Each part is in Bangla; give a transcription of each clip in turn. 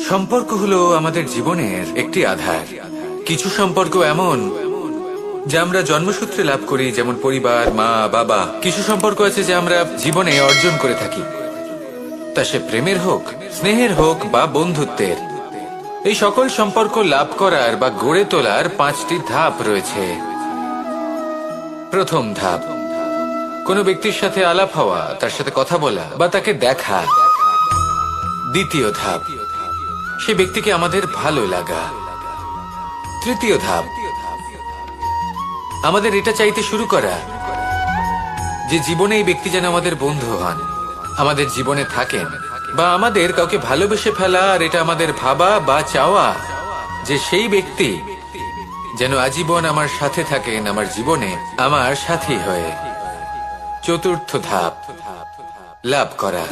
সম্পর্ক হলো আমাদের জীবনের একটি আধার। কিছু সম্পর্ক এমন যা আমরা জন্মসূত্রে লাভ করি, যেমন পরিবার, মা, বাবা। কিছু সম্পর্ক আছে যা আমরা জীবনে অর্জন করে থাকি, তা সে প্রেমের হোক, স্নেহের হোক বা বন্ধুত্বের। এই সকল সম্পর্ক লাভ করার বা গড়ে তোলার 5টি ধাপ রয়েছে। প্রথম ধাপ, কোনো ব্যক্তির সাথে আলাপ হওয়া, তার সাথে কথা বলা বা তাকে দেখা। দ্বিতীয় ধাপ, সে ব্যক্তিকে আমাদের ভালো লাগা। তৃতীয় ধাপ, আমাদের এটা চাইতে শুরু করা যে জীবনে এই ব্যক্তি যেন আমাদের বন্ধু হন, আমাদের জীবনে থাকেন, বা আমাদের কাউকে ভালোবেসে ফেলা আর এটা আমাদের ভাবা বা চাওয়া যে সেই ব্যক্তি যেন আজীবন আমার সাথে থাকেন, আমার জীবনে আমার সাথী হয়ে। চতুর্থ ধাপ, লাভ করা।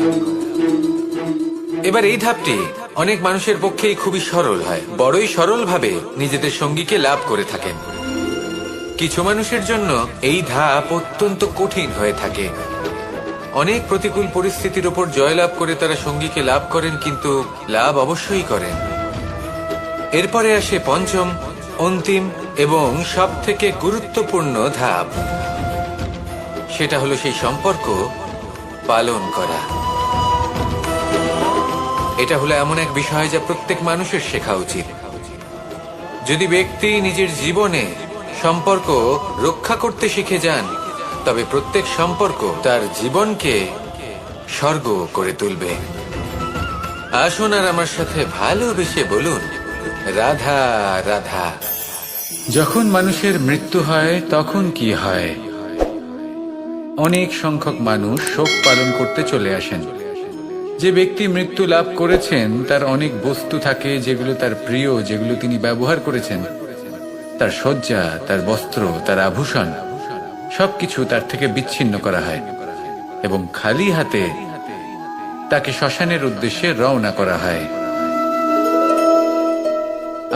এবার এই ধাপটি অনেক মানুষের পক্ষেই খুবই সরল হয়, বড়ই সরলভাবে নিজেদের সঙ্গীকে লাভ করে থাকেন। কিছু মানুষের জন্য এই ধাপ অত্যন্ত কঠিন হয়ে থাকে। অনেক প্রতিকূল পরিস্থিতির উপর জয়লাভ করে তারা সঙ্গীকে লাভ করেন, কিন্তু লাভ অবশ্যই করেন। এরপরে আসে পঞ্চম, অন্তিম এবং সবথেকে গুরুত্বপূর্ণ ধাপ। সেটা হলো সেই সম্পর্ক পালন করা। এটা হলো এমন এক বিষয় যা প্রত্যেক মানুষের শেখা উচিত। যদি ব্যক্তি নিজের জীবনে সম্পর্ক রক্ষা করতে শিখে যান, তবে প্রত্যেক সম্পর্ক তার জীবনকে স্বর্গ করে তুলবে। আসুন আর আমার সাথে ভালোবেসে বলুন, রাধা রাধা। যখন মানুষের মৃত্যু হয় তখন কি হয়? অনেক সংখ্যক মানুষ শোক পালন করতে চলে আসেন। যে ব্যক্তি মৃত্যু লাভ করেছেন তার অনেক বস্তু থাকে যেগুলো তার প্রিয়, যেগুলো তিনি ব্যবহার করেছেন। তার শয্যা, তার বস্ত্র, তার আভূষণ সবকিছু তার থেকে বিচ্ছিন্ন করা হয় এবং খালি হাতে তাকে শ্মশানের উদ্দেশ্যে রওনা করা হয়।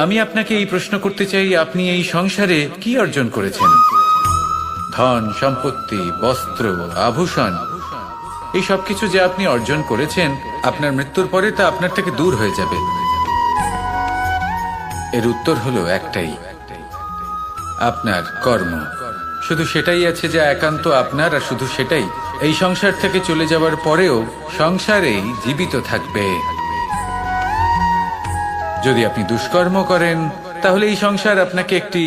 আমি আপনাকে এই প্রশ্ন করতে চাই, আপনি এই সংসারে কি অর্জন করেছেন? ধন সম্পত্তি, বস্ত্র, আভূষণ, এই সবকিছু যে আপনি অর্জন করেছেন, আপনার মৃত্যুর পরে তা আপনার থেকে দূর হয়ে যাবে। এর উত্তর হলো একটাই, আপনার কর্ম। শুধু সেটাই আছে যা একান্ত আপনার, আর শুধু সেটাই এই সংসার থেকে চলে যাওয়ার পরেও সংসারেই জীবিত থাকবে। যদি আপনি দুষ্কর্ম করেন, তাহলে এই সংসার আপনাকে একটি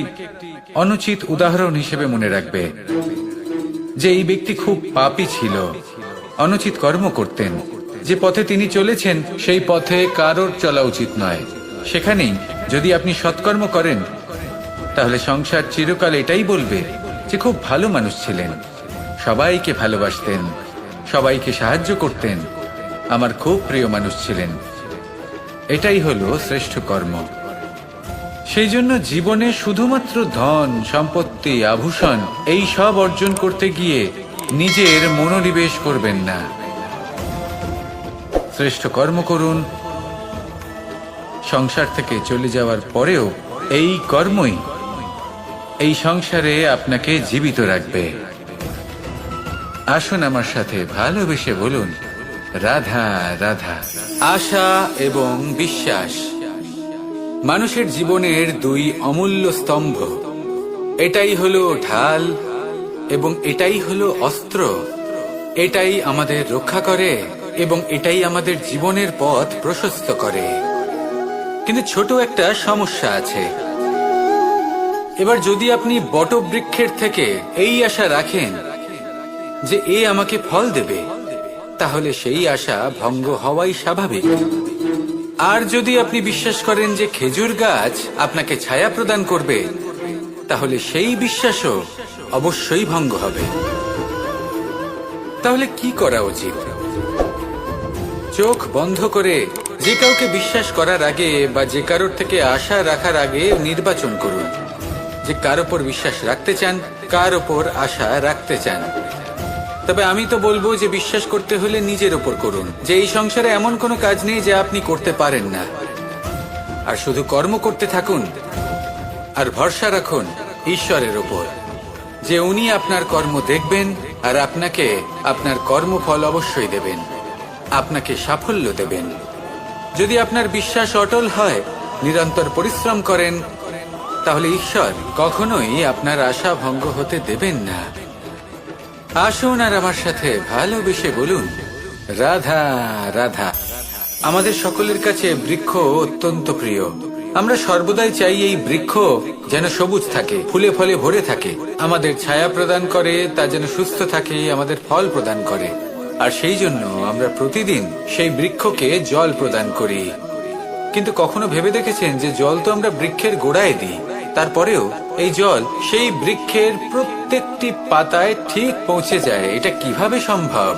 অনুচিত উদাহরণ হিসেবে মনে রাখবে যে এই ব্যক্তি খুব পাপী ছিল, অনুচিত কর্ম করতেন। যে পথে তিনি চলেছেন সেই পথে কারোর চলা উচিত নয়। সেখানেই যদি আপনি সৎকর্ম করেন, তাহলে সংসার চিরকাল এটাই বলবে যে খুব ভালো মানুষ ছিলেন, সবাইকে ভালোবাসতেন, সবাইকে সাহায্য করতেন, আমার খুব প্রিয় মানুষ ছিলেন। এটাই হলো শ্রেষ্ঠ কর্ম। সেই জন্য জীবনে শুধুমাত্র ধন সম্পত্তি, আভূষণ এই সব অর্জন করতে গিয়ে নিজের মনোনিবেশ করবেন না। শ্রেষ্ঠ কর্ম করুন। সংসার থেকে চলে যাওয়ার পরেও এই কর্মই এই সংসারে আপনাকে জীবিত রাখবে। আসুন আমার সাথে ভালোবেসে বলুন, রাধা রাধা। আশা এবং বিশ্বাস মানুষের জীবনের দুই অমূল্য স্তম্ভ। এটাই হলো ঢাল এবং এটাই হলো অস্ত্র। এটাই আমাদের রক্ষা করে এবং এটাই আমাদের জীবনের পথ প্রশস্ত করে। কিন্তু ছোট একটা সমস্যা আছে। এবার যদি আপনি বটবৃক্ষের থেকে এই আশা রাখেন যে এ আমাকে ফল দেবে, তাহলে সেই আশা ভঙ্গ হওয়াই স্বাভাবিক। আর যদি আপনি বিশ্বাস করেন যে খেজুর গাছ আপনাকে ছায়া প্রদান করবে, তাহলে সেই বিশ্বাসও অবশ্যই ভঙ্গ হবে। তাহলে কি করা উচিত? চোখ বন্ধ করে যে কাউকে বিশ্বাস করার আগে বা যে কারোর থেকে আশা রাখার আগে নির্বাচন করুন যে কার ওপর বিশ্বাস রাখতে চান, কার ওপর আশা রাখতে চান। তবে আমি তো বলবো যে বিশ্বাস করতে হলে নিজের ওপর করুন, যে এই সংসারে এমন কোনো কাজ নেই যা আপনি করতে পারেন না। আর শুধু কর্ম করতে থাকুন আর ভরসা রাখুন ঈশ্বরের ওপর, যে উনি আপনার কর্ম দেখবেন আর আপনাকে আপনার কর্মফল অবশ্যই দেবেন, আপনাকে সাফল্য দেবেন। যদি আপনার বিশ্বাস অটল হয়, নিরন্তর পরিশ্রম করেন, তাহলে ঈশ্বর কখনোই আপনার আশা ভঙ্গ হতে দেবেন না। আসুন আর আমার সাথে ভালোবেসে বলুন, রাধা রাধা। আমাদের সকলের কাছে বৃক্ষ অত্যন্ত প্রিয়। আমরা সর্বদাই চাই এই বৃক্ষ যেন সবুজ থাকে, ফুলে ফলে ভরে থাকে, আমাদের ছায়া প্রদান করে, তা যেন সুস্থ থাকে, আমাদের ফল প্রদান করে। আর সেই জন্য আমরা প্রতিদিন সেই বৃক্ষকে জল প্রদান করি। কিন্তু কখনো ভেবে দেখেছেন যে জল তো আমরা বৃক্ষের গোড়ায় দিই, তারপরেও এই জল সেই বৃক্ষের প্রত্যেকটি পাতায় ঠিক পৌঁছে যায়? এটা কিভাবে সম্ভব?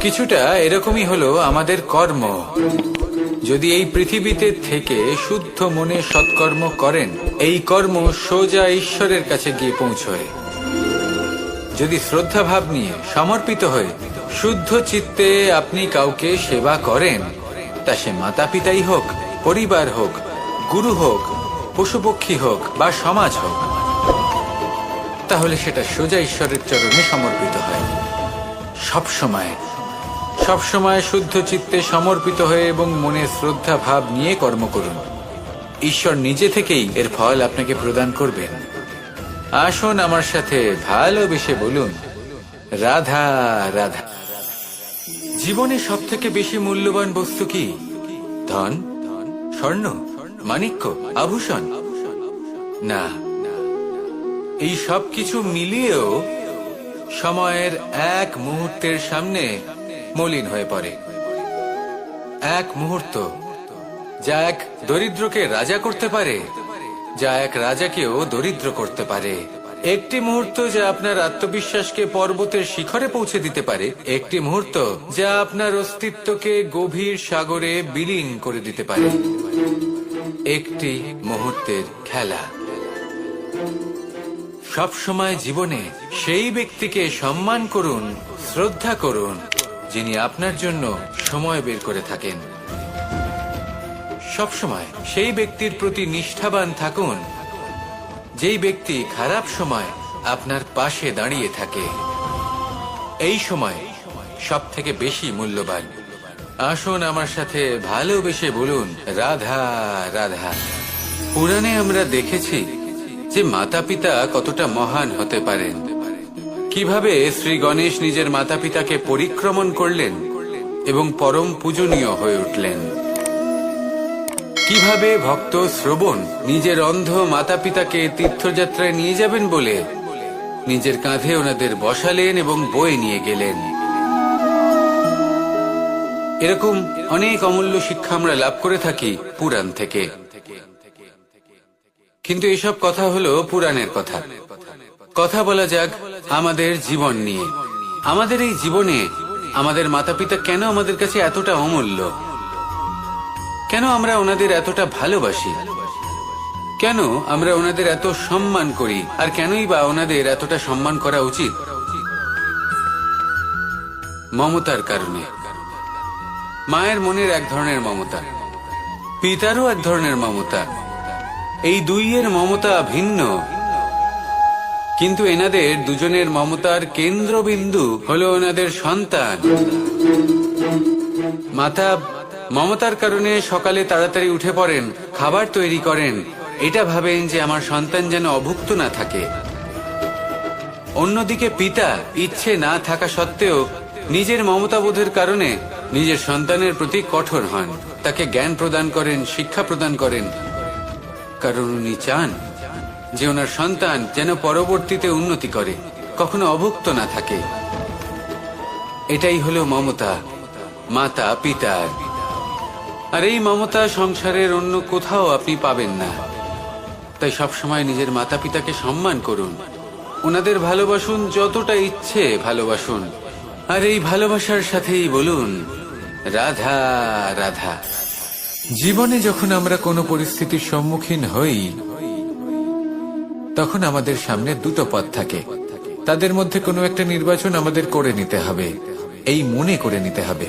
কিছুটা এরকমই হলো আমাদের কর্ম। যদি এই পৃথিবীতে থেকে শুদ্ধ মনে সৎকর্ম করেন, এই কর্ম সোজা ঈশ্বরের কাছে গিয়ে পৌঁছয়। যদি শ্রদ্ধা ভাব নিয়ে সমর্পিত হয়ে শুদ্ধ চিত্তে আপনি কাউকে সেবা করেন, তা সে মাতা পিতাই হোক, পরিবার হোক, গুরু হোক, পশুপক্ষী হোক বা সমাজ হোক, তাহলে সেটা সোজা ঈশ্বরের চরণে সমর্পিত হয়। সবসময় শুদ্ধ চিত্তে সমর্পিত হয়ে এবং মনে শ্রদ্ধা ভাব নিয়ে কর্ম করুন। ঈশ্বর নিজে থেকেই এর ফল আপনাকে প্রদান করবেন। আসুন আমার সাথে ভালোবেসে বলুন, রাধা রাধা। জীবনে সব থেকে বেশি মূল্যবান বস্তু কি? ধন, স্বর্ণ, মাণিক্য, আভূষণ? না, এই সব কিছু মিলিয়েও সময়ের এক মুহূর্তের সামনে মলিন হয়ে পড়ে। এক মুহূর্ত যা এক দরিদ্রকে রাজা করতে পারে, যা এক রাজাকেও দরিদ্র করতে পারে। একটি মুহূর্ত যা আপনার আত্মবিশ্বাসকে পর্বতের শিখরে পৌঁছে দিতে পারে, একটি মুহূর্ত যা আপনার অস্তিত্বকে গভীর সাগরে বিলীন করে দিতে পারে। একটি মুহূর্তের খেলা। সবসময় জীবনে সেই ব্যক্তিকে সম্মান করুন, শ্রদ্ধা করুন, যিনি আপনার জন্য সময় বের করে থাকেন। সবসময় সেই ব্যক্তির প্রতি নিষ্ঠাবান থাকুন, যেই ব্যক্তি খারাপ সময় আপনার পাশে দাঁড়িয়ে থাকে। এই সময় সব থেকে বেশি মূল্যবান। আসুন আমার সাথে ভালোবেসে বলুন, রাধা রাধা। পুরাণে আমরা দেখেছি যে মাতা পিতা কতটা মহান হতে পারেন। কিভাবে শ্রী গণেশ নিজের মাতা পিতাকে পরিক্রমণ করলেন এবং পরম পূজনীয় হয়ে উঠলেন। কিভাবে ভক্ত শ্রবণ নিজের অন্ধ মাতা পিতাকে তীর্থযাত্রায় নিয়ে যাবেন বলে নিজের কাঁধে ওনাদের বসালেন এবং বয়ে নিয়ে গেলেন। এরকম অনেক অমূল্য শিক্ষা আমরা লাভ করে থাকি পুরাণ থেকে। কিন্তু এসব কথা হলো পুরাণের কথা। কথা বলা যাক আমাদের জীবন নিয়ে। আমাদের এই জীবনে আমাদের মাতা পিতা কেন আমাদের কাছে এতটা অমূল্য? কেন আমরা ওনাদের এতটা ভালোবাসি? কেন আমরা ওনাদের এত সম্মান করি? আর কেনই বা ওনাদের এতটা সম্মান করা উচিত? মমতার কারণে। মায়ের মনের এক ধরনের মমতা, পিতারও এক ধরনের মমতা। এই দুইয়ের মমতা ভিন্ন, কিন্তু এনাদের দুজনের মমতার কেন্দ্রবিন্দু হলো ওনাদের সন্তান। মাতা মমতার কারণে সকালে তাড়াতাড়ি উঠে পড়েন, খাবার তৈরি করেন, এটা ভাবেন যে আমার সন্তান যেন অভুক্ত না থাকে। অন্যদিকে পিতা ইচ্ছে না থাকা সত্ত্বেও নিজের মমতাবোধের কারণে নিজের সন্তানের প্রতি কঠোর হন, তাকে জ্ঞান প্রদান করেন, শিক্ষা প্রদান করেন, কারণ উনি চান যে ওনার সন্তান যেন পরবর্তীতে উন্নতি করে, কখনো অভুক্ত না থাকে। এটাই হলো মমতা মাতা পিতার। আর এই মমতা সংসারের অন্য কোথাও আপনি পাবেন না। তাই সবসময় নিজের মাতা পিতাকে সম্মান করুন, ওনাদের ভালোবাসুন, যতটা ইচ্ছে ভালোবাসুন। আর এই ভালোবাসার সাথেই বলুন, রাধা রাধা। জীবনে যখন আমরা কোনো পরিস্থিতির সম্মুখীন হই, তখন আমাদের সামনে দুটো পথ থাকে। তাদের মধ্যে কোনো একটা নির্বাচন আমাদের করে নিতে হবে, এই মনে করে নিতে হবে।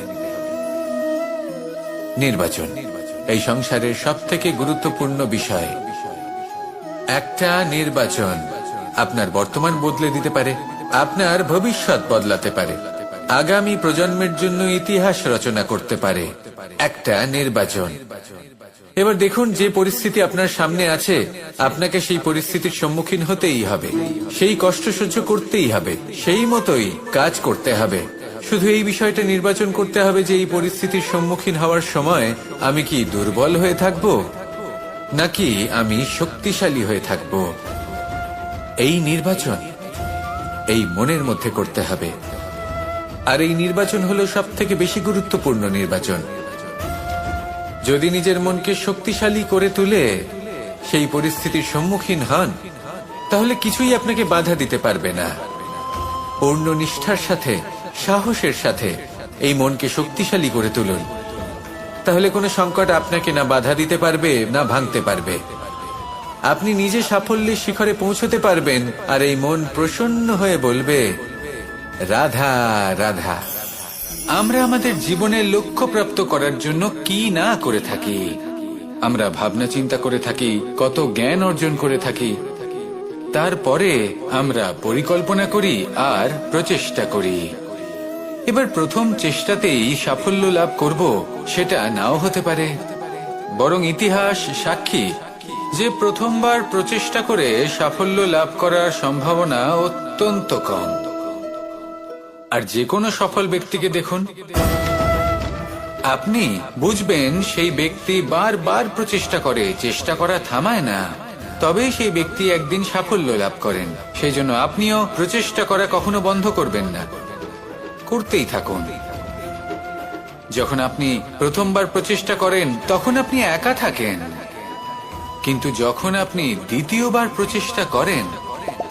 নির্বাচন এই সংসারের সবথেকে গুরুত্বপূর্ণ বিষয়। একটা নির্বাচন আপনার বর্তমান বদলে দিতে পারে, আপনার ভবিষ্যৎ বদলাতে পারে। আগামী প্রজন্মের জন্য ইতিহাস রচনা করতে পারে, একটা নির্বাচন। এবার দেখুন, যে পরিস্থিতি আপনার সামনে আছে, আপনাকে সেই পরিস্থিতির সম্মুখীন হতেই হবে, সেই কষ্ট সহ্য করতেই হবে, সেই মতোই কাজ করতে হবে। শুধু এই বিষয়টা নির্বাচন করতে হবে যে এই পরিস্থিতির সম্মুখীন হওয়ার সময় আমি কি দুর্বল হয়ে থাকব নাকি আমি শক্তিশালী হয়ে থাকব। এই নির্বাচন এই মনের মধ্যে করতে হবে। আর এই নির্বাচন হলো সব থেকে বেশি গুরুত্বপূর্ণ নির্বাচন। যদি নিজের মনকে শক্তিশালী করে তুলে সেই পরিস্থিতির সম্মুখীন হন, তাহলে কিছুই আপনাকে বাধা দিতে পারবে না। পূর্ণ নিষ্ঠার সাথে, সাহসের সাথে এই মনকে শক্তিশালী করে তুলুন, তাহলে কোনো সংকট আপনাকে না বাধা দিতে পারবে না ভাঙতে পারবে। আপনি নিজে সাফল্যের শিখরে পৌঁছতে পারবেন, আর এই মন প্রসন্ন হয়ে বলবে, রাধা রাধা। আমরা আমাদের জীবনের লক্ষ্য প্রাপ্ত করার জন্য কি না করে থাকি। আমরা ভাবনা চিন্তা করে থাকি, কত জ্ঞান অর্জন করে থাকি, তারপরে আমরা পরিকল্পনা করি আর প্রচেষ্টা করি। এবার প্রথম চেষ্টাতেই সাফল্য লাভ করব সেটা নাও হতে পারে, বরং ইতিহাস সাক্ষী যে প্রথমবার প্রচেষ্টা করে সাফল্য লাভ করার সম্ভাবনা অত্যন্ত কম। আর যে কোনো সফল ব্যক্তিকে দেখুন, আপনি বুঝবেন সেই ব্যক্তি বারবার প্রচেষ্টা করে, চেষ্টা করা থামায় না, তবেই সেই ব্যক্তি একদিন সাফল্য লাভ করেন। সেই জন্য আপনিও প্রচেষ্টা করা কখনো বন্ধ করবেন না, করতেই থাকুন। যখন আপনি প্রথমবার প্রচেষ্টা করেন তখন আপনি একা থাকেন, কিন্তু যখন আপনি দ্বিতীয়বার প্রচেষ্টা করেন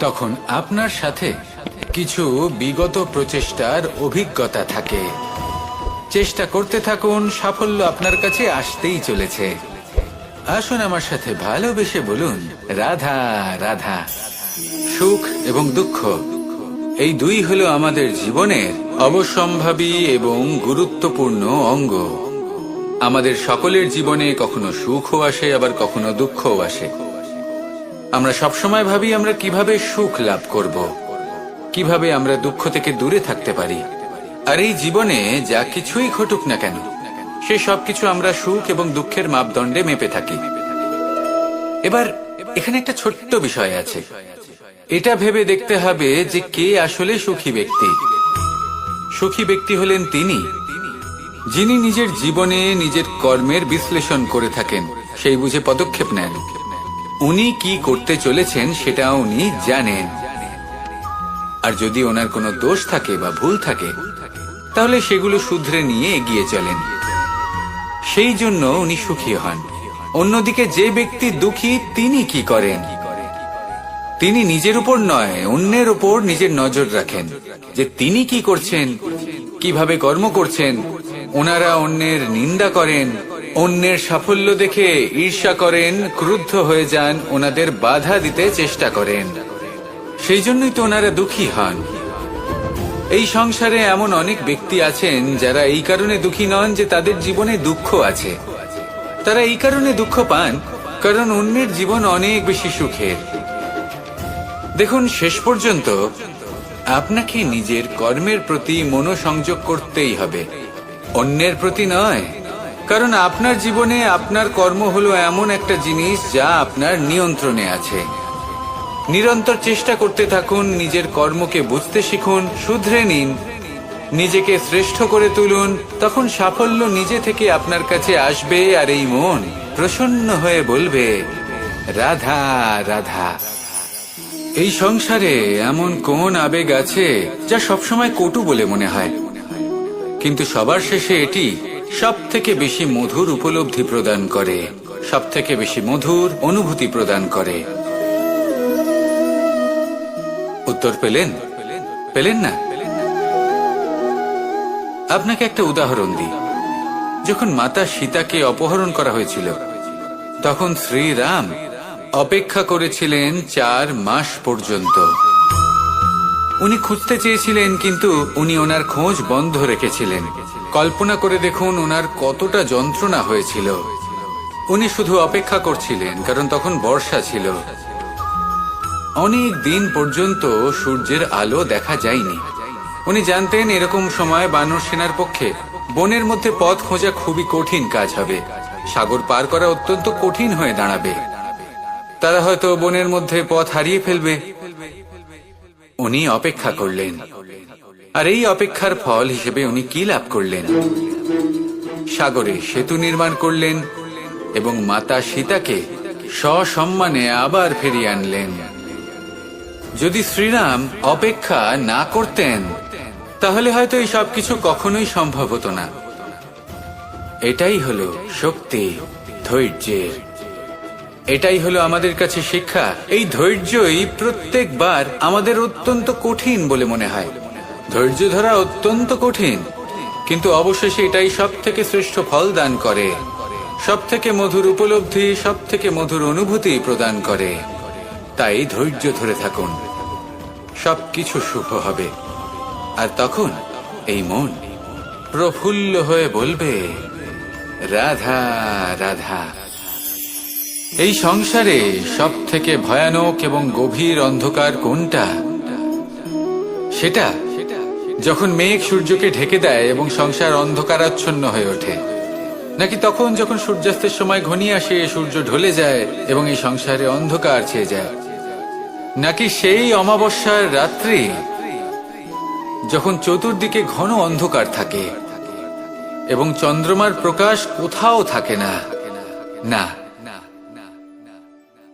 তখন আপনার সাথে কিছু বিগত প্রচেষ্টার অভিজ্ঞতা থাকে। চেষ্টা করতে থাকুন, সাফল্য আপনার কাছে আসতেই চলেছে। আসুন আমার সাথে ভালোবেসে বলুন, রাধা রাধা। সুখ এবং দুঃখ এই দুই হলো আমাদের জীবনের অবশ্যম্ভাবী এবং গুরুত্বপূর্ণ অঙ্গ। আমাদের সকলের জীবনে কখনো সুখও আসে, আবার কখনো দুঃখও আসে। আমরা সবসময় ভাবি আমরা কিভাবে সুখ লাভ করব, কিভাবে আমরা দুঃখ থেকে দূরে থাকতে পারি। আর এই জীবনে যা কিছুই ঘটুক না কেন, সে সবকিছু আমরা সুখ এবং দুঃখের মাপদণ্ডে মেপে থাকি। এবার এখানে একটা ছোট্ট বিষয় আছে, এটা ভেবে দেখতে হবে যে কে আসলে সুখী ব্যক্তি। সুখী ব্যক্তি হলেন তিনি যিনি নিজের জীবনে নিজের কর্মের বিশ্লেষণ করে থাকেন, সেই বুঝে পদক্ষেপ নেন। উনি কি করতে চলেছেন সেটা উনি জানেন, আর যদি ওনার কোনো দোষ থাকে বা ভুল থাকে তাহলে সেগুলো শুধরে নিয়ে এগিয়ে চলেন। সেই জন্য উনি সুখী হন। অন্যদিকে যে ব্যক্তি দুঃখী, তিনি কি করেন? তিনি নিজের উপর নয়, অন্যের উপর নিজের নজর রাখেন, যে তিনি কি করছেন, কিভাবে কর্ম করছেন। ওনারা অন্যের নিন্দা করেন, অন্যের সাফল্য দেখে ঈর্ষা করেন, ক্রুদ্ধ হয়ে যান, ওনাদের বাধা দিতে চেষ্টা করেন। সেই জন্যই তো ওনারা দুঃখী হন। এই সংসারে এমন অনেক ব্যক্তি আছেন যারা এই কারণে দুঃখী নন যে তাদের জীবনে দুঃখ আছে। তারা এই কারণে দুঃখ পান কারণ অন্যের জীবন অনেক বেশি সুখের। দেখুন, শেষ পর্যন্ত আপনাকে নিজের কর্মের প্রতি মনোসংযোগ করতেই হবে, অন্যের প্রতি নয়। কারণ আপনার জীবনে আপনার কর্ম হলো এমন একটা জিনিস যা আপনার নিয়ন্ত্রণে আছে। নিরন্তর চেষ্টা করতে থাকুন, নিজের কর্মকে বুঝতে শিখুন, শুধরে নিন, নিজেকে শ্রেষ্ঠ করে তুলুন। তখন সাফল্য নিজে থেকে আপনার কাছে আসবে, আর এই মন প্রসন্ন হয়ে বলবে, রাধা রাধা। এই সংসারে এমন কোন আবেগ আছে যা সবসময় কটু বলে মনে হয়, কিন্তু সবার শেষে এটি সব থেকে বেশি মধুর উপলব্ধি প্রদান করে, সব থেকে বেশি মধুর অনুভূতি প্রদান করে। উত্তর পেলেন? পেলেন না? আপনাকে একটা উদাহরণ দিই। যখন মাতা সীতাকে অপহরণ করা হয়েছিল, তখন শ্রীরাম অপেক্ষা করেছিলেন 4 মাস পর্যন্ত। উনি খুঁজতে চেয়েছিলেন, কিন্তু উনি ওনার খোঁজ বন্ধ রেখেছিলেন। কল্পনা করে দেখুন ওনার কতটা যন্ত্রণা হয়েছিল। উনি শুধু অপেক্ষা করছিলেন, কারণ তখন বর্ষা ছিল। অনেক দিন পর্যন্ত সূর্যের আলো দেখা যায়নি। উনি জানতেন এরকম সময় বানর সেনার পক্ষে বনের মধ্যে পথ খোঁজা খুবই কঠিন কাজ হবে। সাগর পার করা অত্যন্ত কঠিন হয়ে দাঁড়াবে। তারা হয়তো বনের মধ্যে পথ হারিয়ে ফেলবে। উনি অপেক্ষা করলেন, আর এই অপেক্ষার ফল হিসেবে উনি কি লাভ করলেন? সাগরে সেতু নির্মাণ করলেন এবং মাতা সীতাকে সসম্মানে আবার ফিরিয়ে আনলেন। যদি শ্রীরাম অপেক্ষা না করতেন তাহলে হয়তো এই সবকিছু কখনোই সম্ভব হতো না। এটাই হলো শক্তি ধৈর্যের। এটাই হলো আমাদের কাছে শিক্ষা। এই ধৈর্যই প্রত্যেকবার আমাদের অত্যন্ত কঠিন বলে মনে হয়। ধৈর্য ধরা অত্যন্ত কঠিন, কিন্তু অবশেষে এটাই সব থেকে শ্রেষ্ঠ ফল দান করে, সব থেকে মধুর উপলব্ধি, সব থেকে মধুর অনুভূতি প্রদান করে। তাই ধৈর্য ধরে থাকুন, সবকিছু শুভ হবে। আর তখন এই মন প্রফুল্ল হয়ে বলবে, রাধা রাধা। এই সংসারে সব থেকে ভয়ানক এবং গভীর অন্ধকার কোনটা? সেটা যখন মেঘ সূর্যকে ঢেকে দেয় এবং সংসার অন্ধকারাচ্ছন্ন হয়ে ওঠে, নাকি তখন যখন সূর্যাস্তের সময় ঘনিয়ে আসে, সূর্য ঢলে যায় এবং এই সংসারে অন্ধকার ছেয়ে যায়, নাকি সেই অমাবস্যার রাত্রি যখন চতুর্দিকে ঘন অন্ধকার থাকে এবং চন্দ্রমার প্রকাশ কোথাও থাকে না? না,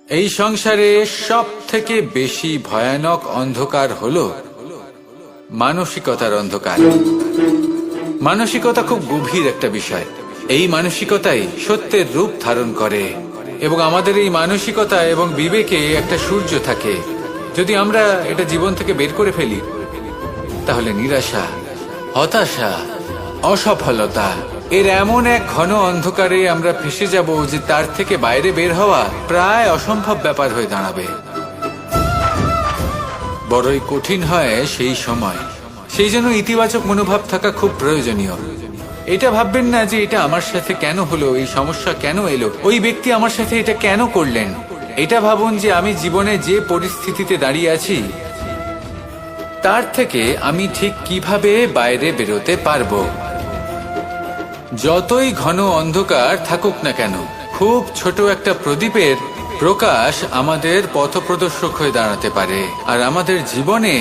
এই সংসারে সব থেকে বেশি ভয়ানক অন্ধকার হলো মানসিকতার অন্ধকার। মানসিকতা খুব গভীর একটা বিষয়। এই মানসিকতাই সত্যের রূপ ধারণ করে এবং আমাদের এই মানসিকতা এবং বিবেকে একটা সূর্য থাকে। যদি আমরা এটা জীবন থেকে বের করে ফেলি তাহলে নিরাশা, হতাশা, অসফলতা এর এমন এক ঘন অন্ধকারে আমরা ফেসে যাব যে তার থেকে বাইরে বের হওয়া প্রায় অসম্ভব ব্যাপার হয়ে দাঁড়াবে। বড়ই কঠিন হয় সেই সময়। সেই জন্য ইতিবাচক মনোভাব থাকা খুব প্রয়োজনীয়। এটা ভাববেন না যে এটা আমার সাথে কেন হলো, এই সমস্যা কেন এলো, ওই ব্যক্তি আমার সাথে এটা কেন করলেন। এটা ভাবুন যে আমি জীবনে যে পরিস্থিতিতে দাঁড়িয়ে আছি তার থেকে আমি ঠিক কিভাবে বাইরে বেরোতে পারবো। যতই ঘন অন্ধকার থাকুক না কেন, খুব ছোট একটা প্রদীপের প্রকাশ আমাদের পথপ্রদর্শক হয়ে দাঁড়াতে পারে। আর আমাদের জীবনে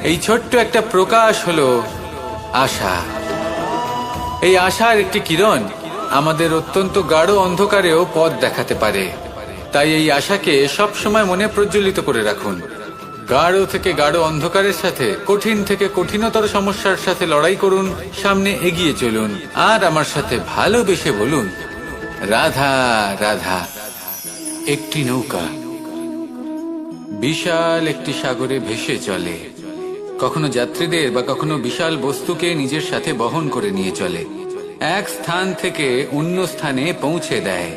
এই ছোট্ট একটা প্রকাশ হলো আশা। এই আশার একটি কিরণ আমাদের অত্যন্ত গাঢ় অন্ধকারেও পথ দেখাতে পারে। তাই এই আশাকে সবসময় মনে প্রজ্বলিত করে রাখুন। গাঢ় থেকে গাঢ় অন্ধকারের সাথে, কঠিন থেকে কঠিনতর সমস্যার সাথে লড়াই করুন, সামনে এগিয়ে চলুন, আর আমার সাথে ভালোবেসে বলুন, রাধা রাধা। একটি নৌকা বিশাল একটি সাগরে ভেসে চলে। কখনো যাত্রীদের বা কখনো বিশাল বস্তুকে নিজের সাথে বহন করে নিয়ে চলে, এক স্থান থেকে অন্য স্থানে পৌঁছে দেয়।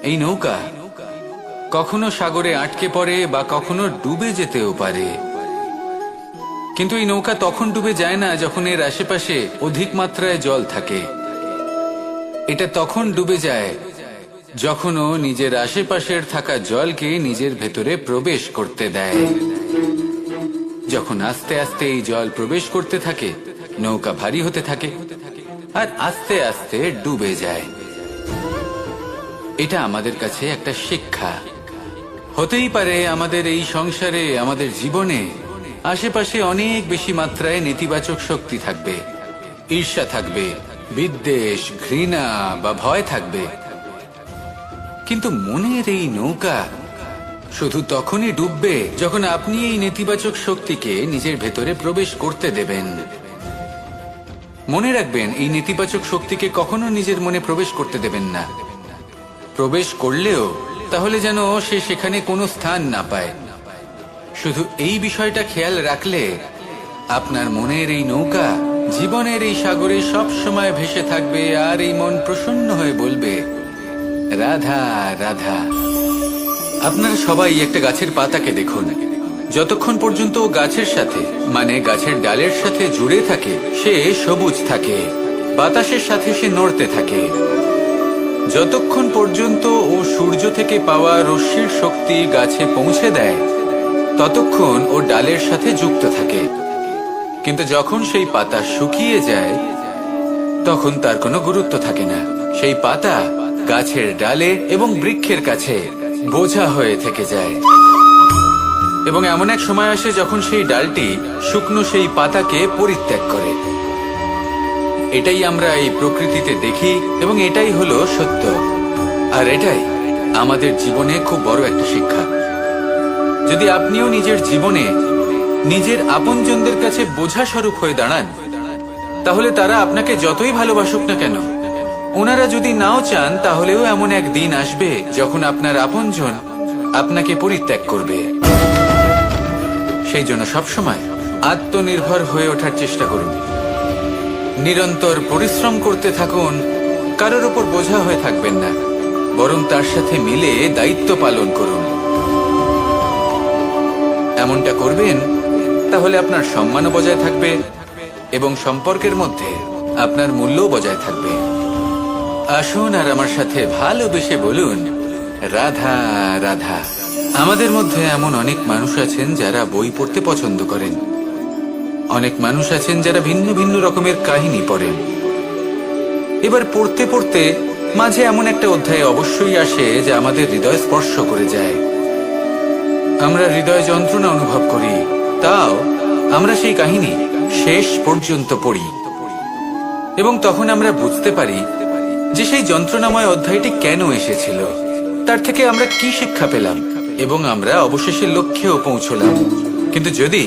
এই নৌকা কখনো সাগরে আটকে পড়ে বা কখনো ডুবে যেতেও পারে, কিন্তু এই নৌকা তখন ডুবে যায় না যখন এর আশেপাশে অধিক মাত্রায় জল থাকে। এটা তখন ডুবে যায় যখন ও নিজের আশেপাশের থাকা জলকে নিজের ভেতরে প্রবেশ করতে দেয়। যখন আস্তে আস্তে এই জল প্রবেশ করতে থাকে, নৌকা ভারী হতে থাকে আর আস্তে আস্তে ডুবে যায়। এটা আমাদের কাছে একটা শিক্ষা। হতেই পারে আমাদের এই সংসারে, আমাদের জীবনে আশেপাশে অনেক বেশি মাত্রায় নেতিবাচক শক্তি থাকবে, ঈর্ষা থাকবে, বিদ্বেষ, ঘৃণা বা ভয় থাকবে, কিন্তু মনের এই নৌকা শুধু তখনই ডুববে যখন আপনি এই নেতিবাচক শক্তিকে নিজের ভেতরে প্রবেশ করতে দেবেন। মনে রাখবেন, এই নেতিবাচক শক্তিকে কখনো নিজের মনে প্রবেশ করতে দেবেন না। প্রবেশ করলেও তাহলে যেন সে সেখানে কোনো স্থান না পায়। শুধু এই বিষয়টা খেয়াল রাখলে আপনার মনের এই নৌকা জীবনের এই সাগরে সব সময় ভেসে থাকবে, আর এই মন প্রসন্ন হয়ে বলবে, রাধা রাধা। আপনারা সবাই একটা গাছের পাতাকে দেখুন। যতক্ষণ পর্যন্ত গাছের সাথে, মানে গাছের ডালের সাথে জুড়ে থাকে, সে সবুজ থাকে, বাতাসের সাথে সে নড়তে থাকে। যতক্ষণ পর্যন্ত ও সূর্য থেকে পাওয়া রশ্মির শক্তি গাছে পৌঁছে দেয়, ততক্ষণ ও ডালের সাথে যুক্ত থাকে। কিন্তু যখন সেই পাতা শুকিয়ে যায় তখন তার কোনো গুরুত্ব থাকে না। সেই পাতা গাছের ডালে এবং বৃক্ষের কাছে বোঝা হয়ে থেকে যায়। এবং এমন এক সময় আসে যখন সেই ডালটি শুকনো সেই পাতাকে পরিত্যাগ করে। এটাই আমরা এই প্রকৃতিতে দেখি এবং এটাই হলো সত্য। আর এটাই আমাদের জীবনে খুব বড় একটা শিক্ষা। যদি আপনিও নিজের জীবনে নিজের আপনজনদের কাছে বোঝা স্বরূপ হয়ে দাঁড়ান, তাহলে তারা আপনাকে যতই ভালোবাসুক না কেন, ওনারা যদি নাও চান, তাহলেও এমন এক দিন আসবে যখন আপনার আপনজন আপনাকে পরিত্যাগ করবে। সেই জন্য সবসময় আত্মনির্ভর হয়ে ওঠার চেষ্টা করুন। নিরন্তর পরিশ্রম করতে থাকুন, কারোর উপর বোঝা হয়ে থাকবেন না, বরং তার সাথে মিলে দায়িত্ব পালন করুন। এমনটা করবেন তাহলে আপনার সম্মানও বজায় থাকবে এবং সম্পর্কের মধ্যে আপনার মূল্যও বজায় থাকবে। আসুন আর আমার সাথে ভালোবেসে বলুন, রাধা রাধা। আমাদের মধ্যে এমন অনেক মানুষ আছেন যারা বই পড়তে পছন্দ করেন। অনেক মানুষ আছেন যারা ভিন্ন ভিন্ন রকমের কাহিনী পড়েন। এবার পড়তে পড়তে মাঝে এমন একটা অধ্যায় অবশ্যই আসে যা আমাদের হৃদয় স্পর্শ করে যায়। আমরা হৃদয় যন্ত্রণা অনুভব করি, তাও আমরা সেই কাহিনী শেষ পর্যন্ত পড়ি এবং তখন আমরা বুঝতে পারি যে সেই যন্ত্রণাময় অধ্যায়টি কেন এসেছিল, তার থেকে আমরা কি শিক্ষা পেলাম এবং আমরা অবশেষে লক্ষ্যেও পৌঁছলাম। কিন্তু যদি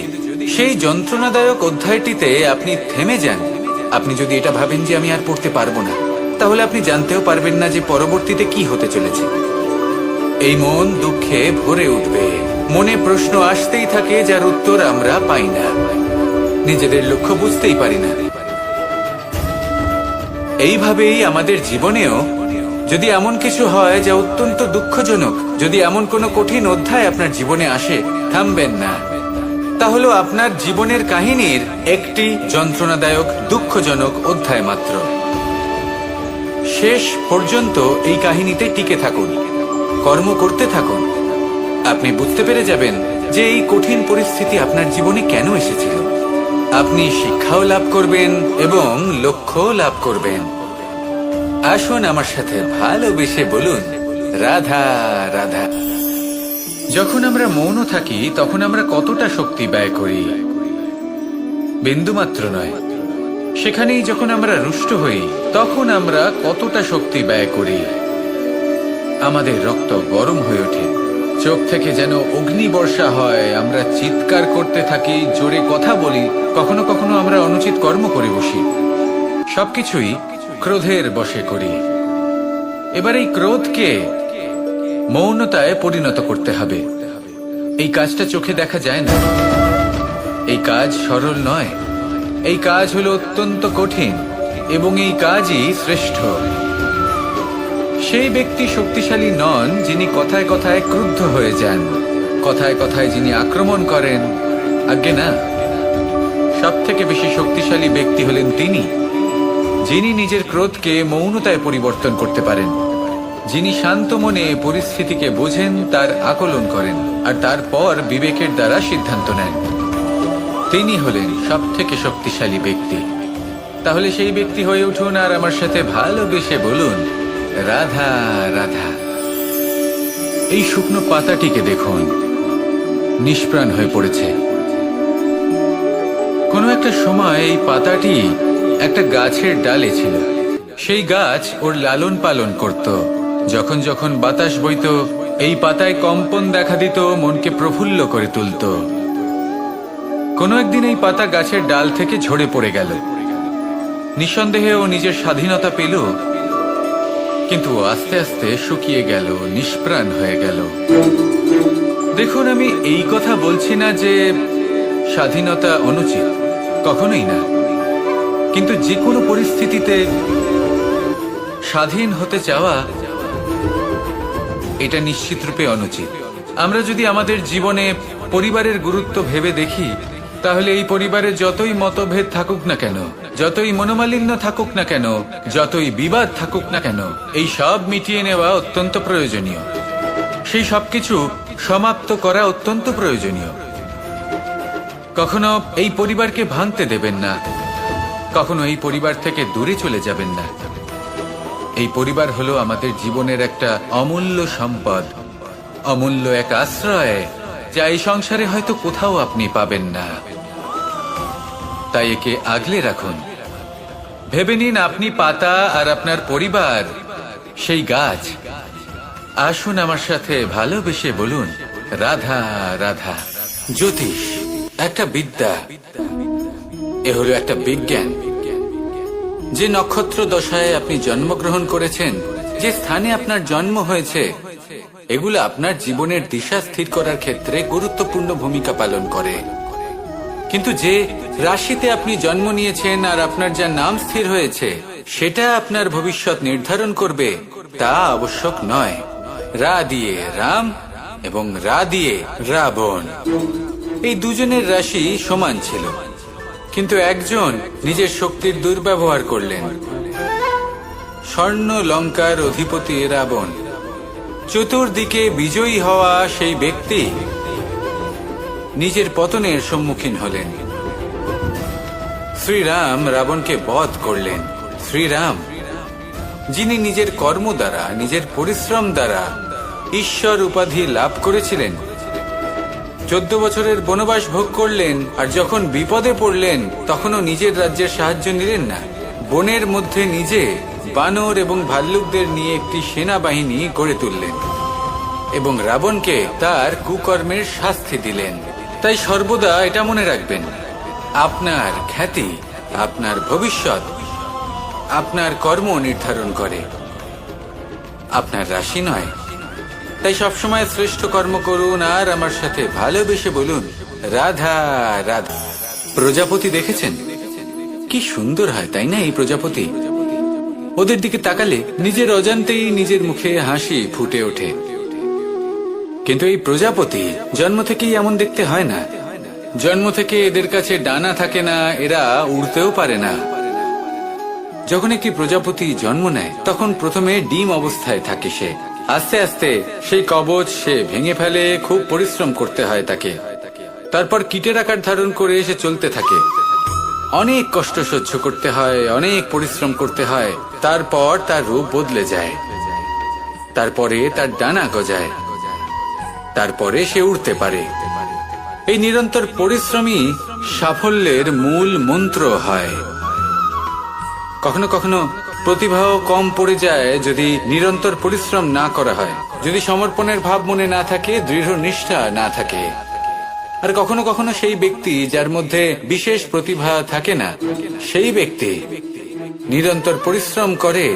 সেই যন্ত্রণাদায়ক অধ্যায়টিতে আপনি থেমে যান, আপনি যদি এটা ভাবেন যে আমি আর পড়তে পারবো না, তাহলে আপনি জানতেও পারবেন না যে পরবর্তীতে কি হতে চলেছে। এই মন দুঃখে ভরে উঠবে, মনে প্রশ্ন আসতেই থাকে যার উত্তর আমরা পাই না, নিজেদের লক্ষ্য বুঝতেই পারি না। এইভাবেই আমাদের জীবনেও যদি এমন কিছু হয় যা অত্যন্ত দুঃখজনক, যদি এমন কোনো কঠিন অধ্যায় আপনার জীবনে আসে, থামবেন না। তা হলো আপনার জীবনের কাহিনীর একটি যন্ত্রণাদায়ক দুঃখজনক অধ্যায় মাত্র। শেষ পর্যন্ত এই কাহিনীতে টিকে থাকুন, কর্ম করতে থাকুন। আপনি বুঝতে পেরে যাবেন যে এই কঠিন পরিস্থিতি আপনার জীবনে কেন এসেছিল। আপনি শিক্ষাও লাভ করবেন এবং লক্ষ্য লাভ করবেন। আসুন আমার সাথে ভালোবেসে বলুন, রাধা রাধা। যখন আমরা মৌন থাকি তখন আমরা কতটা শক্তি ব্যয় করি, বিন্দুমাত্র নয়। সেখানেই যখন আমরা রুষ্ট হই তখন আমরা কতটা শক্তি ব্যয় করি। আমাদের রক্ত গরম হয়ে ওঠে, চোখ থেকে যেন অগ্নিবর্ষা হয়, আমরা চিৎকার করতে থাকি, জোরে কথা বলি, কখনো কখনো আমরা অনুচিত কর্ম করে বসি। সবকিছুই ক্রোধের বশে করি। এবার এই ক্রোধকে মৌনতায় পরিণত করতে হবে। এই কাজটা চোখে দেখা যায় না, এই কাজ সরল নয়, এই কাজ হলো অত্যন্ত কঠিন এবং এই কাজই শ্রেষ্ঠ। সেই ব্যক্তি শক্তিশালী নন যিনি কথায় কথায় ক্রুদ্ধ হয়ে যান, কথায় কথায় যিনি আক্রমণ করেন। আজ্ঞে না, সব থেকে বেশি শক্তিশালী ব্যক্তি হলেন তিনি যিনি নিজের ক্রোধকে মৌনতায় পরিবর্তন করতে পারেন, যিনি শান্ত মনে পরিস্থিতিকে বোঝেন, তার আকলন করেন আর তারপর বিবেকের দ্বারা সিদ্ধান্ত নেন। তিনি হলেন সব থেকে শক্তিশালী ব্যক্তি। তাহলে সেই ব্যক্তি হয়ে উঠুন আর আমার সাথে ভালোবেসে বলুন, রাধা রাধা। এই শুকনো পাতাটিকে দেখুন, নিষ্প্রাণ হয়ে পড়েছে। কোনো একটা সময় এই পাতাটি একটা গাছের ডালে ছিল। সেই গাছ ওর লালন পালন করত। যখন যখন বাতাস বইত, এই পাতায় কম্পন দেখা দিত, মনকে প্রফুল্ল করে তুলত। কোনো একদিন এই পাতা গাছের ডাল থেকে ঝরে পড়ে গেল। নিঃসন্দেহে ও নিজের স্বাধীনতা পেল, কিন্তু আস্তে আস্তে শুকিয়ে গেল, নিষ্প্রাণ হয়ে গেল। দেখুন, আমি এই কথা বলছি না যে স্বাধীনতা অনুচিত, কখনোই না। কিন্তু যে কোনো পরিস্থিতিতে স্বাধীন হতে চাওয়া এটা নিশ্চিতরূপে অনুচিত। আমরা যদি আমাদের জীবনে পরিবারের গুরুত্ব ভেবে দেখি, তাহলে এই পরিবারে যতই মতভেদ থাকুক না কেন, যতই মনোমালিন্য থাকুক না কেন, যতই বিবাদ থাকুক না কেন, এই সব মিটিয়ে নেওয়া অত্যন্ত প্রয়োজনীয়। সেই সবকিছু সমাপ্ত করা অত্যন্ত প্রয়োজনীয়। কখনো এই পরিবারকে ভাঙতে দেবেন না, কখনো এই পরিবার থেকে দূরে চলে যাবেন না। এই পরিবার হলো আমাদের জীবনের একটা অমূল্য সম্পদ, অমূল্য এক আশ্রয়, যা এই সংসারে হয়তো কোথাও আপনি পাবেন না। তাই একে আগলে রাখুন। ভেবে নিন আপনি পাতা আর আপনার পরিবার সেই গাছ। আসুন আমার সাথে ভালোবেসে বলুন, রাধা রাধা। জ্যোতিষ একটা বিদ্যা, এ হলো একটা বিজ্ঞান। যে নক্ষত্র দশায় আপনি জন্মগ্রহণ করেছেন, যে স্থানে আপনার জন্ম হয়েছে, এগুলো আপনার জীবনের দিশা স্থির করার ক্ষেত্রে গুরুত্বপূর্ণ ভূমিকা পালন করে। কিন্তু যে রাশিতে আপনি জন্ম নিয়েছেন আর আপনার যা নাম স্থির হয়েছে, সেটা আপনার ভবিষ্যৎ নির্ধারণ করবে তা আবশ্যক নয়। রা দিয়ে রাম এবং রা দিয়ে রাবণ, এই দুজনের রাশি সমান ছিল, কিন্তু একজন নিজের শক্তির দুর্ব্যবহার করলেন। স্বর্ণ লঙ্কার অধিপতি রাবণ, চতুর্দিকে বিজয়ী হওয়া সেই ব্যক্তি নিজের পতনের সম্মুখীন হলেন। শ্রীরাম রাবণকে বধ করলেন। শ্রীরাম, যিনি নিজের কর্ম দ্বারা, নিজের পরিশ্রম দ্বারা ঈশ্বর উপাধি লাভ করেছিলেন, 14 বছরের বনবাস ভোগ করলেন, আর যখন বিপদে পড়লেন তখনও নিজের রাজ্যের সাহায্য নিলেন না। বনের মধ্যে নিজে বানর এবং ভাল্লুকদের নিয়ে একটি সেনাবাহিনী গড়ে তুললেন এবং রাবণকে তার কুকর্মের শাস্তি দিলেন। তাই সর্বদা এটা মনে রাখবেন, আপনার খ্যাতি, আপনার ভবিষ্যৎ আপনার কর্ম নির্ধারণ করে, আপনার রাশি নয়। তাই সবসময় শ্রেষ্ঠ কর্ম করুন আর আমার সাথে ভালোবেসে বলুন, রাধা রাধা। প্রজাপতি দেখেছেন কি সুন্দর হয়, তাই না? এই প্রজাপতি, ওদের দিকে তাকালে নিজের অজান্তেই নিজের মুখে হাসি ফুটে ওঠে। কিন্তু এই প্রজাপতি জন্ম থেকেই এমন দেখতে হয় না। জন্ম থেকে এদের কাছে ডানা থাকে না, এরা উড়তেও পারে না। যখন একটি প্রজাপতি জন্ম নেয় তখন প্রথমে ডিম অবস্থায় থাকে সে। আস্তে আস্তে সেই কবচ সে ভেঙে ফেলে, খুব পরিশ্রম করতে হয় তাকে। তারপর কীটের আকার ধারণ করে সে চলতে থাকে, অনেক কষ্ট সহ্য করতে হয়, অনেক পরিশ্রম করতে হয়। তারপর তার রূপ বদলে যায়, তারপরে তার ডানা গজায়, তারপরে সে উড়তে পারে। এই নিরন্তর পরিশ্রমই সাফল্যের মূল মন্ত্র হয়। কখনো কখনো প্রতিভাও কম পড়ে যায় যদি নিরন্তর পরিশ্রম না করা হয়, যদি সমর্পণের ভাব মনে না থাকে, দৃঢ় নিষ্ঠা না থাকে। আর কখনো কখনো সেই ব্যক্তি যার মধ্যে বিশেষ প্রতিভা থাকে না, সেই ব্যক্তি নিরন্তর পরিশ্রম করে,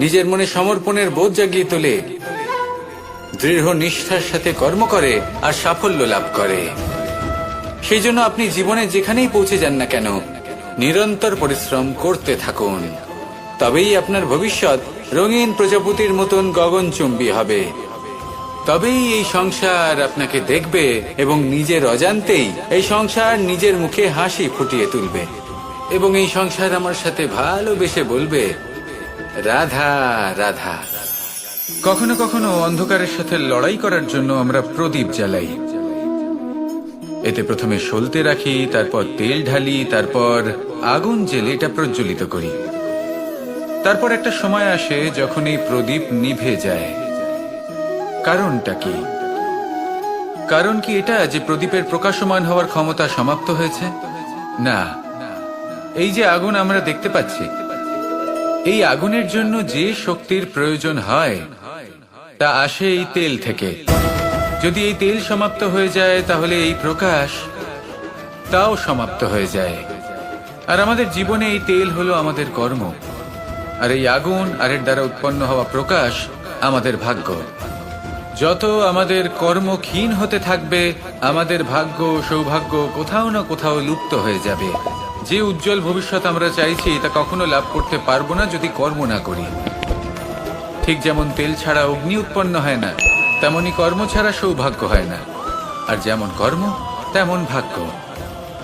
নিজের মনে সমর্পণের বোধ জাগিয়ে তোলে, দৃঢ় নিষ্ঠার সাথে কর্ম করে আর সাফল্য লাভ করে। সেই জন্য আপনি জীবনে যেখানেই পৌঁছে যান না কেন, নিরন্তর পরিশ্রম করতে থাকুন। তবেই আপনার ভবিষ্যৎ রঙিন প্রজাপতির মতন গগনচুম্বী হবে। তবেই এই সংসার আপনাকে দেখবে এবং নিজের অজান্তেই এই সংসার নিজের মুখে হাসি ফুটিয়ে তুলবে এবং এই সংসার আমার সাথে ভালোবেসে বলবে, রাধা রাধা। কখনো কখনো অন্ধকারের সাথে লড়াই করার জন্য আমরা প্রদীপ জ্বালাই। এতে প্রথমে সলতে রাখি, তারপর তেল ঢালি, তারপর আগুন জেলে এটা প্রজ্বলিত করি। তারপর একটা সময় আসে যখন এই প্রদীপ নিভে যায়। কারণটা কি? কারণ কি এটা যে প্রদীপের প্রকাশমান হওয়ার ক্ষমতা সমাপ্ত হয়েছে? না, এই যে আগুন আমরা দেখতে পাচ্ছি, এই আগুনের জন্য যে শক্তির প্রয়োজন হয় তা আসে এই তেল থেকে। যদি এই তেল সমাপ্ত হয়ে যায় তাহলে এই প্রকাশ তাও সমাপ্ত হয়ে যায়। আর আমাদের জীবনে এই তেল হলো আমাদের কর্ম, আর এই আগুন আর এর দ্বারা উৎপন্ন হওয়া প্রকাশ আমাদের ভাগ্য। যত আমাদের কর্ম ক্ষীণ হতে থাকবে, আমাদের ভাগ্য সৌভাগ্য কোথাও না কোথাও লুপ্ত হয়ে যাবে। যে উজ্জ্বল ভবিষ্যৎ আমরা চাইছি তা কখনো লাভ করতে পারবো না যদি কর্ম না করি। ঠিক যেমন তেল ছাড়া অগ্নি উৎপন্ন হয় না, তেমনি কর্ম ছাড়া সৌভাগ্য হয় না। আর যেমন কর্ম তেমন ভাগ্য।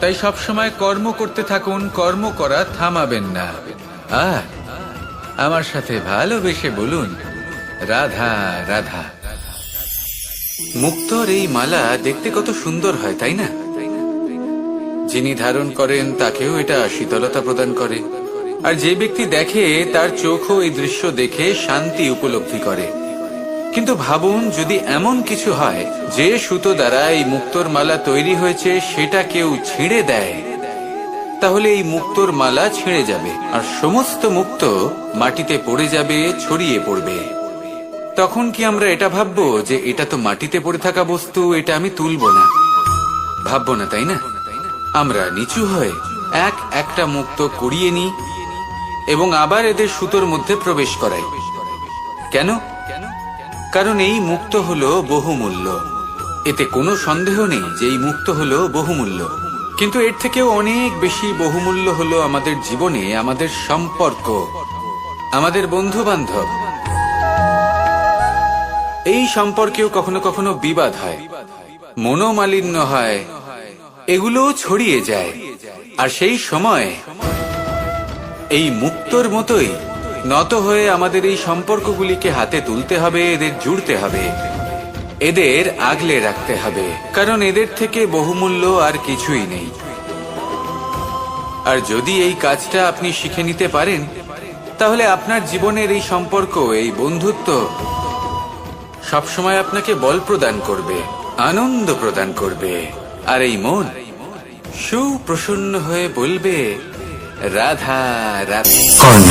তাই সবসময় কর্ম করতে থাকুন, কর্ম করা থামাবেন না। আর আমার সাথে ভালোবেসে বলুন, রাধা রাধা। মুক্তোর এই মালা দেখতে কত সুন্দর হয়, তাই না? যিনি ধারণ করেন তাকেও এটা শীতলতা প্রদান করে। আর যে ব্যক্তি দেখে তার চোখও এই দৃশ্য দেখে শান্তি উপলব্ধি করে। কিন্তু ভাবুন, যদি এমন কিছু হয় যে সুতো দ্বারা এই মুক্তোর মালা তৈরি হয়েছে সেটা কেউ ছিঁড়ে দেয়, তাহলে এই মুক্তোর মালা ছিঁড়ে যাবে আর সমস্ত মুক্তো মাটিতে পড়ে যাবে, ছড়িয়ে পড়বে। তখন কি আমরা এটা ভাববো যে এটা তো মাটিতে পড়ে থাকা বস্তু, এটা আমি তুলবো না? ভাববো না, তাই না? আমরা নিচু হয়ে একটা মুক্তো কুড়িয়ে নিই এবং আবার এদের সুতোর মধ্যে প্রবেশ করাই। কেন? কারণ এই মুক্তো হলো বহুমূল্য। এতে কোনো সন্দেহ নেই যে এই মুক্তো হলো বহুমূল্য। কিন্তু এর থেকেও অনেক বেশি বহুমূল্য হলো আমাদের জীবনে আমাদের সম্পর্ক, আমাদের বন্ধু বান্ধব। এই সম্পর্কেও কখনো কখনো বিবাদ হয়, মনোমালিন্য হয়, এগুলো ছড়িয়ে যায়। আর সেই সময় এই মুক্তোর মতোই নত হয়ে আমাদের এই সম্পর্কগুলিকে হাতে তুলতে হবে, এদের জুড়তে হবে, এদের আগলে রাখতে হবে, কারণ এদের থেকে বহুমূল্য আর কিছুই নেই। আর যদি এই কাজটা আপনি শিখে নিতে পারেন, তাহলে আপনার জীবনের এই সম্পর্ক, এই বন্ধুত্ব সবসময় আপনাকে বল প্রদান করবে, আনন্দ প্রদান করবে। আর এই মন সুপ্রসন্ন হয়ে বলবে, রাধা রাধা। কর্ণ,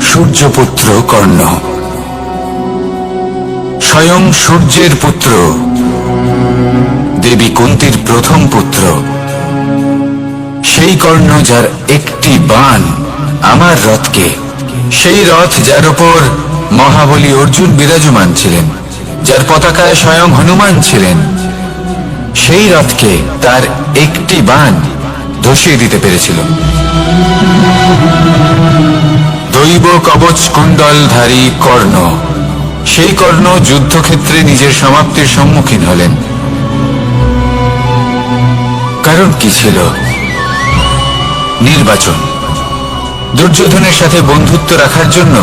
সূর্যপুত্র কর্ণ, স্বয়ং সূর্যের পুত্র, দেবী কুন্তীর প্রথম পুত্র। সেই কর্ণ যার একটি বাণ আমার রথকে, সেই রথ যার উপর মহাবলী অর্জুন বিরাজমান ছিলেন, যার পতাকায় স্বয়ং হনুমান ছিলেন, সেই রথকে তার একটি বাণ ধসিয়ে দিতে পেরেছিল। দৈব কবচ কুণ্ডলধারী কর্ণ, সেই কর্ণ যুদ্ধক্ষেত্রে নিজের সমাপ্তির সম্মুখীন হলেন। কারণ কি ছিল? নির্বাচন। দুর্যোধনের সাথে বন্ধুত্ব রাখার জন্য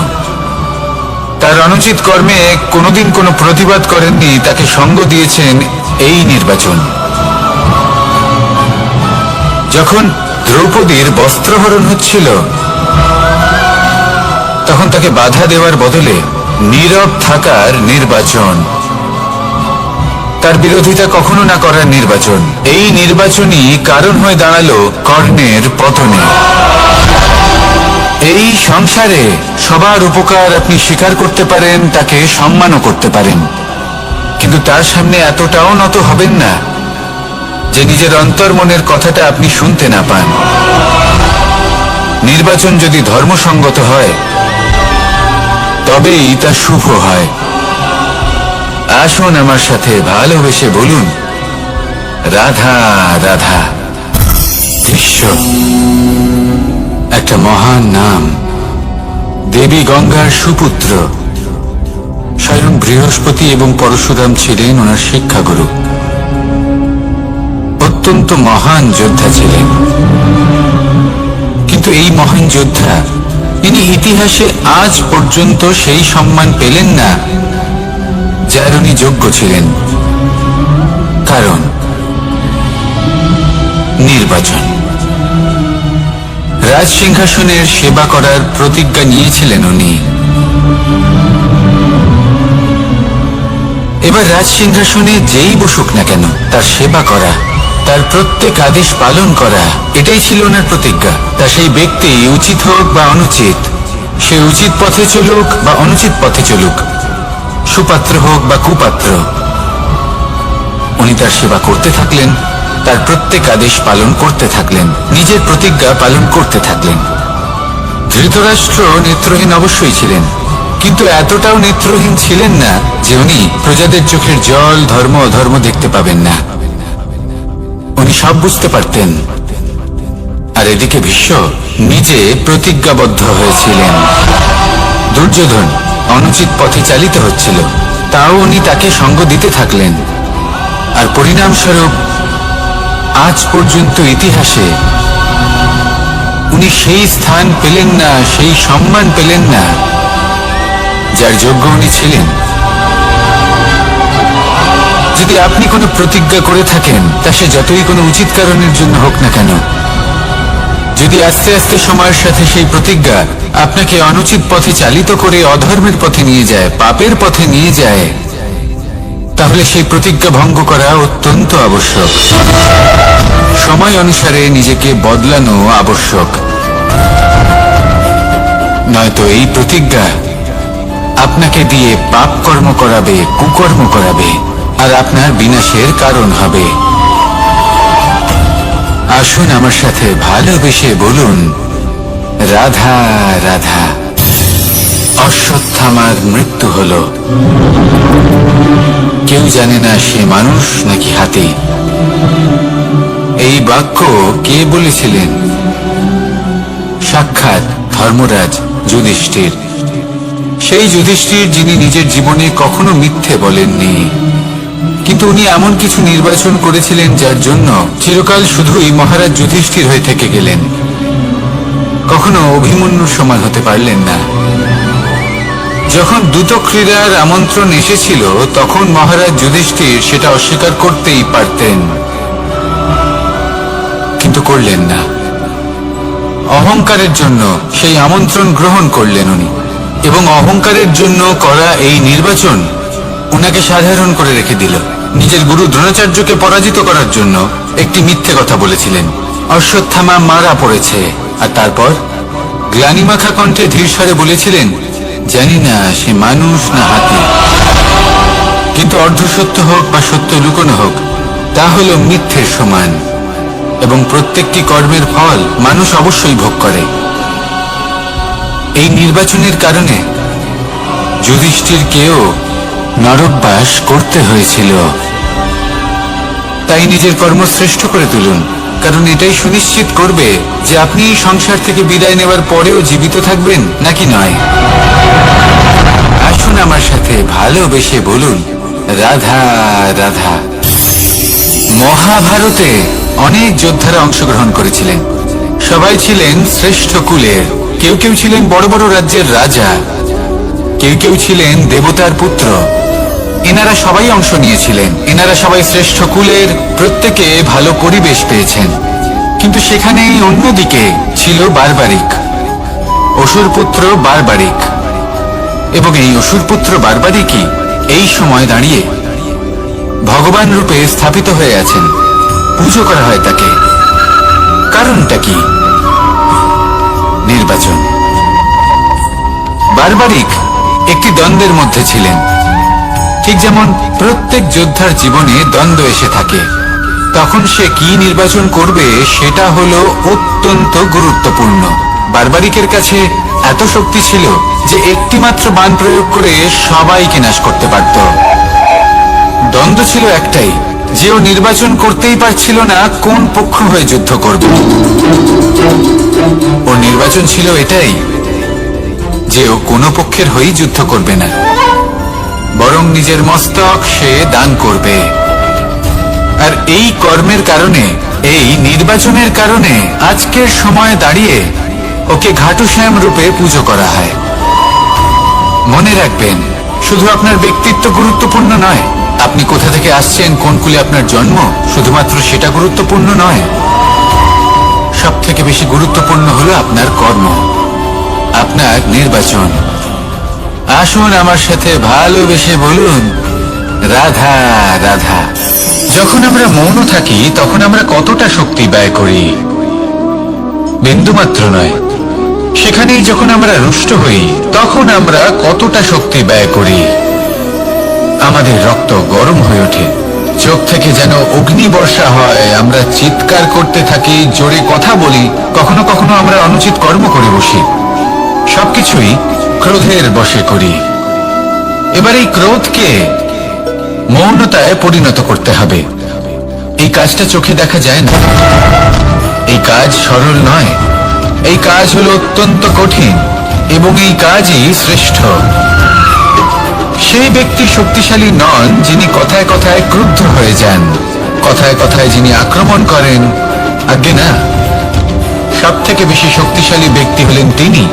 তার অনুচিত কর্মে কোনোদিন কোনো প্রতিবাদ করেননি, তাকে সঙ্গ দিয়েছেন এই নির্বাচন। যখন দ্রৌপদীর বস্ত্রহরণ হচ্ছিল, তখন তাকে বাধা দেওয়ার বদলে নীরব থাকার নির্বাচন, তার বিরোধিতা কখনো না করার নির্বাচন। এই নির্বাচনই কারণ হয়ে দাঁড়ালো কর্ণের পতনে। এই সংসারে সবার উপকার আপনি স্বীকার করতে পারেন, তাকে সম্মানও করতে পারেন, কিন্তু তার সামনে এতটাও নত হবেন না যে নিজের অন্তর্মনের কথাটা আপনি শুনতে না পান। নির্বাচন যদি ধর্মসঙ্গত হয়, তবেই তা শুভ হয়। আসুন আমার সাথে ভালোবেসে বলুন, রাধা রাধা। ভীষ্ম একটা মহান নাম, দেবী গঙ্গার সুপুত্র। স্বয়ং বৃহস্পতি এবং পরশুরাম ছিলেন ওনার শিক্ষাগুরু। অত্যন্ত মহান যোদ্ধা ছিলেন, কিন্তু এই মহান যোদ্ধা ইনি ইতিহাসে আজ পর্যন্ত সেই সম্মান পেলেন না যার উনি যোগ্য ছিলেন। কারণ নির্বাচন। রাজ সিংহাসনের সেবা করার প্রতিজ্ঞা নিয়েছিলেন উনি। এবার রাজ সিংহাসনে যেই বসুক না কেন, তার সেবা করা, তার প্রত্যেক আদেশ পালন করা, এটাই ছিল ওনার প্রতিজ্ঞা। তা সেই ব্যক্তি উচিত হোক বা অনুচিত, সে উচিত পথে চলুক বা অনুচিত পথে চলুক, সুপাত্র হোক বা কুপাত্র, উনি তার সেবা করতে থাকলেন, তার প্রত্যেক আদেশ পালন করতে থাকলেন, নিজের প্রতিজ্ঞা পালন করতে থাকলেন। ধৃতরাষ্ট্র নেত্রহীন অবশ্যই ছিলেন, কিন্তু এতটাও নেত্রহীন ছিলেন না যে উনি প্রজাদের চোখের জল, ধর্ম অধর্ম দেখতে পাবেন না। উনি সব বুঝতে পারতেন। আর এদিকে ভীষ্ম নিজে প্রতিজ্ঞাবদ্ধ হয়েছিলেন। দুর্যোধন অনুচিত পথে চালিত হচ্ছিল, তাও উনি তাকে সঙ্গ দিতে থাকলেন। আর পরিণামস্বরূপ আজ পর্যন্ত ইতিহাসে উনি সেই স্থান পেলেন না, সেই সম্মান পেলেন না যার যোগ্য উনি ছিলেন। যদি আপনি কোনো প্রতিজ্ঞা করে থাকেন, তা সে যতই কোনো উচিত কারণের জন্য হোক না কেন, যদি আস্তে আস্তে সময়ের সাথে সেই প্রতিজ্ঞা আপনাকে অনুচিত পথে চালিত করে অধর্মের পথে নিয়ে যায়, পাপের পথে নিয়ে যায়, তাহলে সেই প্রতিজ্ঞা ভঙ্গ করা অত্যন্ত আবশ্যক। সময় অনুসারে নিজেকে বদলানো আবশ্যক, নয়তো এই প্রতিজ্ঞা আপনাকে দিয়ে পাপ কর্ম করাবে, কুকর্ম করাবে, আর আপনার বিনাশের কারণ হবে। আসুন আমার সাথে ভালোবেসে বলুন, রাধা রাধা। অশ্বত্থামার মৃত্যু হলো। কেউ জানে না সে মানুষ নাকি হাতি। এই বাক্য কে বলেছিলেন? সাক্ষাৎ ধর্মরাজ যুধিষ্ঠির। সেই যুধিষ্ঠির যিনি নিজের জীবনে কখনো মিথ্যে বলেননি, কিন্তু উনি এমন কিছু নির্বাচন করেছিলেন যার জন্য চিরকাল শুধুই মহারাজ যুধিষ্ঠির হয়ে থেকে গেলেন। কখনো অভিমন্যুর সমান হতে পারলেন না। যখন দ্রুত ক্রীড়ার আমন্ত্রণ এসেছিল, তখন মহারাজ যুধিষ্ঠির সেটা অস্বীকার করতেই পারতেন, কিন্তু করলেন না। অহংকারের জন্য সেই আমন্ত্রণ গ্রহণ করলেন উনি, এবং অহংকারের জন্য করা এই নির্বাচন ওনাকে সাধারণ করে রেখে দিল। নিজের গুরু দ্রোণাচার্যকে পরাজিত করার জন্য একটি মিথ্যে কথা বলেছিলেন। অশ্বত্থামা মারা পড়েছে, আর তারপর গ্লানিমাখা কণ্ঠে ধীরস্বরে বলেছিলেন, জানি না সে মানুষ না হাতি। কিন্তু অর্ধসত্য হোক বা সত্য লুকোনো হোক, তা হল মিথ্যের সমান, এবং প্রত্যেকটি কর্মের ফল মানুষ অবশ্যই ভোগ করে। এই নির্বাচনের কারণে যুধিষ্ঠিরকেও নরকবাস করতে হয়েছিল। তাই নিজের কর্ম শ্রেষ্ঠ করে তুলুন, কারণ এটাই সুনিশ্চিত করবে যে আপনি এই সংসার থেকে বিদায় নেওয়ার পরেও জীবিত থাকবেন নাকি নয়। আসুন আমার সাথে ভালোবেসে বলুন, রাধা রাধা। মহাভারতে অনেক যোদ্ধারা অংশগ্রহণ করেছিলেন। সবাই ছিলেন শ্রেষ্ঠ কুলের। কেউ কেউ ছিলেন বড় বড় রাজ্যের রাজা, কেউ কেউ ছিলেন দেবতার পুত্র। এনারা সবাই অংশ নিয়েছিলেন। এনারা সবাই শ্রেষ্ঠ কুলের, প্রত্যেকে ভালো পরিবেশ পেয়েছেন। কিন্তু সেখানেই অন্যদিকে ছিল বারবারিক, অসুরপুত্র বারবারিক। এবং এই অসুরপুত্র বারবারিকই এই সময় দাঁড়িয়ে ভগবান রূপে স্থাপিত হয়ে আছেন। পুজো করা হয় তাকে। কারণটা কি? নির্বাচন। বারবারিক একটি দ্বন্দ্বের মধ্যে ছিলেন, ঠিক যেমন প্রত্যেক যোদ্ধার জীবনে দ্বন্দ্ব এসে থাকে। তখন সে কি নির্বাচন করবে সেটা হলো অত্যন্ত গুরুত্বপূর্ণ। বারবারিকের কাছে এত শক্তি ছিল যে একটি মাত্র বাণ প্রয়োগ করে সবাইকে নাশ করতে পারত। দ্বন্দ্ব ছিল একটাই, যে ও নির্বাচন করতেই পারছিল না কোন পক্ষ হয়ে যুদ্ধ করবে। ওর নির্বাচন ছিল এটাই যে ও কোনো পক্ষের হয়েই যুদ্ধ করবে না, বরং নিজের মস্তক সে দান করবে। আর এই কর্মের কারণে, এই নির্বাচনের কারণে আজকের সময়ে দাঁড়িয়ে ওকে ঘাটুশ্যাম রূপে পুজো করা হয়। মনে রাখবেন, শুধু আপনার ব্যক্তিত্ব গুরুত্বপূর্ণ নয়, আপনি কোথা থেকে আসছেন, কোন কুলে আপনার জন্ম, শুধুমাত্র সেটা গুরুত্বপূর্ণ নয়। সব থেকে বেশি গুরুত্বপূর্ণ হলো আপনার কর্ম, আপনার নির্বাচন। আসুন আমার সাথে ভালোবেসে বলুন, রাধা রাধা। যখন আমরা মৌন থাকি তখন আমরা কতটা শক্তি ব্যয় করি, বিন্দুমাত্র নয়। সেখানেই যখন আমরা রুষ্ট হই তখন আমরা কতটা শক্তি ব্যয় করি। আমাদের রক্ত গরম হয়ে ওঠে, চোখ থেকে যেন অগ্নি বর্ষা হয়। আমরা চিৎকার করতে থাকি, জোরে কথা বলি, কখনো কখনো আমরা অনুচিত কর্ম করে বসি। সবকিছুই ক্রোধের বশে করি। এবার এই ক্রোধকে মৌনতায় পরিণত করতে হবে। এই কাজটা চোখে দেখা যায় না, এই কাজ সরল নয়, এই কাজ হলো অত্যন্ত কঠিন, এবং এই কাজই শ্রেষ্ঠ। সেই ব্যক্তি শক্তিশালী নন যিনি কথায় কথায় ক্রুদ্ধ হয়ে যান, কথায় কথায় যিনি আক্রমণ করেন। আজ্ঞে না, সব থেকে বেশি শক্তিশালী ব্যক্তি হলেন তিনি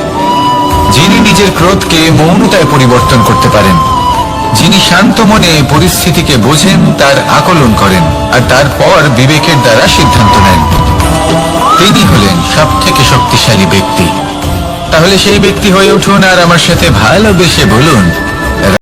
যিনি নিজের ক্রোধকে মৌনতায় পরিবর্তন করতে পারেন। যিনি শান্ত মনে পরিস্থিতিকে বোঝেন, তার আকলন করেন আর তারপর বিবেকের দ্বারা সিদ্ধান্ত নেন। তিনি হলেন সবথেকে শক্তিশালী ব্যক্তি। তাহলে সেই ব্যক্তি হয়ে উঠুন আর আমার সাথে ভালোবেসে বলুন,